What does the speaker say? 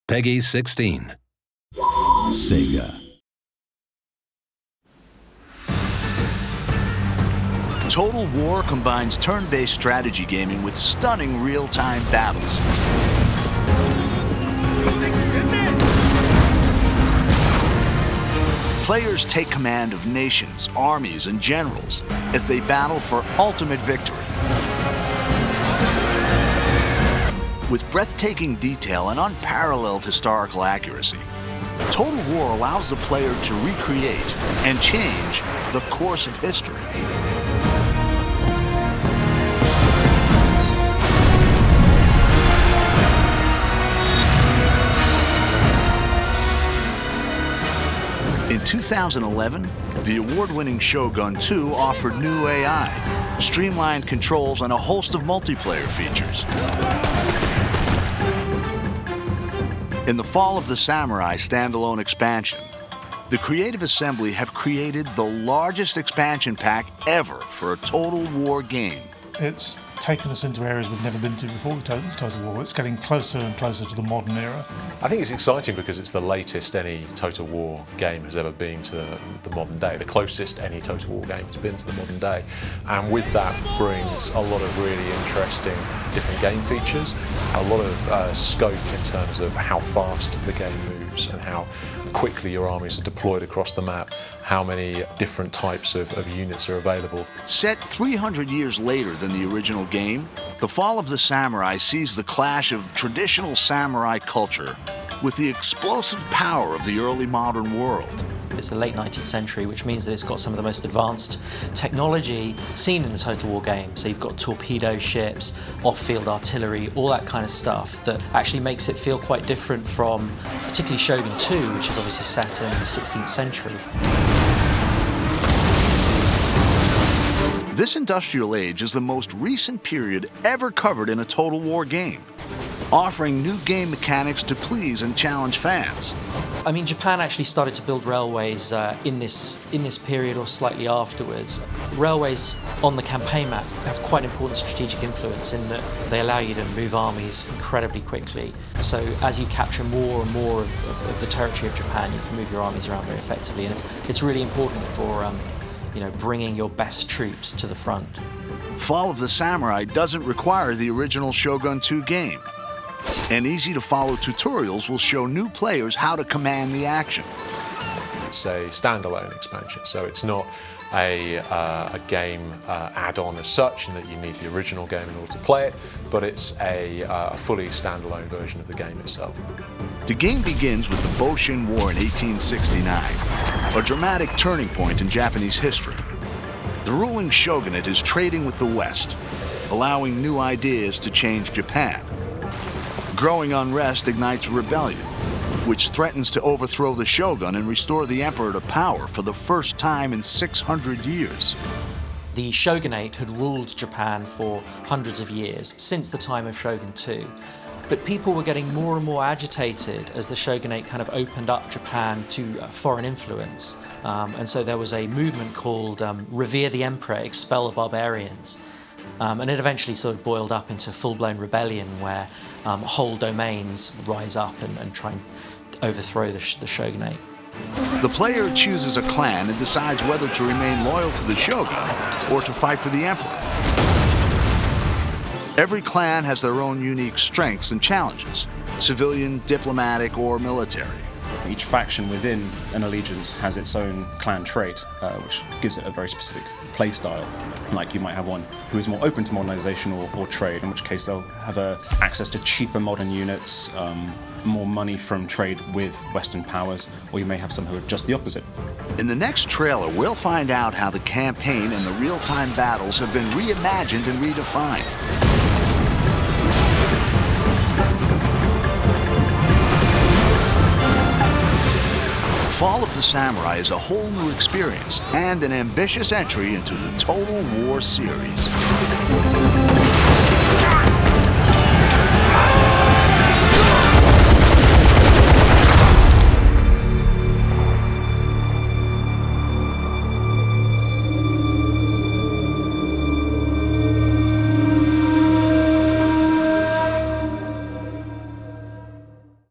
Peggy 16. Sega. Total War combines turn-based strategy gaming with stunning real-time battles. Players take command of nations, armies, and generals as they battle for ultimate victory. With breathtaking detail and unparalleled historical accuracy, Total War allows the player to recreate and change the course of history. In 2011, the award-winning Shogun 2 offered new AI, streamlined controls, and a host of multiplayer features. In the Fall of the Samurai standalone expansion, the Creative Assembly have created the largest expansion pack ever for a Total War game. It's taken us into areas we've never been to before with Total War. It's getting closer and closer to the modern era. I think it's exciting because it's the latest any Total War game has ever been to the modern day, the closest any Total War game has been to the modern day. And with that brings a lot of really interesting different game features, a lot of scope in terms of how fast the game moves and how quickly your armies are deployed across the map, how many different types of units are available. Set 300 years later than the original game, The Fall of the Samurai sees the clash of traditional samurai culture with the explosive power of the early modern world. It's the late 19th century, which means that it's got some of the most advanced technology seen in a Total War game. So you've got torpedo ships, off-field artillery, all that kind of stuff that actually makes it feel quite different from particularly Shogun 2, which is obviously set in the 16th century. This industrial age is the most recent period ever covered in a Total War game, offering new game mechanics to please and challenge fans. I mean, Japan actually started to build railways in this period or slightly afterwards. Railways on the campaign map have quite important strategic influence in that they allow you to move armies incredibly quickly. So as you capture more and more of the territory of Japan, you can move your armies around very effectively, and it's really important for bringing your best troops to the front. Fall of the Samurai doesn't require the original Shogun 2 game, and easy-to-follow tutorials will show new players how to command the action. It's a standalone expansion, so it's not a game add-on as such, in that you need the original game in order to play it, but it's a fully standalone version of the game itself. The game begins with the Boshin War in 1869, a dramatic turning point in Japanese history. The ruling shogunate is trading with the West, allowing new ideas to change Japan. Growing unrest ignites rebellion, which threatens to overthrow the shogun and restore the emperor to power for the first time in 600 years. The shogunate had ruled Japan for hundreds of years, since the time of Shogun 2. But people were getting more and more agitated as the shogunate kind of opened up Japan to foreign influence. And so there was a movement called Revere the Emperor, Expel the Barbarians. And it eventually sort of boiled up into full-blown rebellion where whole domains rise up and try and overthrow the shogunate. The player chooses a clan and decides whether to remain loyal to the shogun or to fight for the emperor. Every clan has their own unique strengths and challenges, civilian, diplomatic, or military. Each faction within an allegiance has its own clan trait, which gives it a very specific play style. Like you might have one who is more open to modernization or trade, in which case they'll have access to cheaper modern units, more money from trade with Western powers, or you may have some who are just the opposite. In the next trailer, we'll find out how the campaign and the real-time battles have been reimagined and redefined. Fall of the Samurai is a whole new experience and an ambitious entry into the Total War series.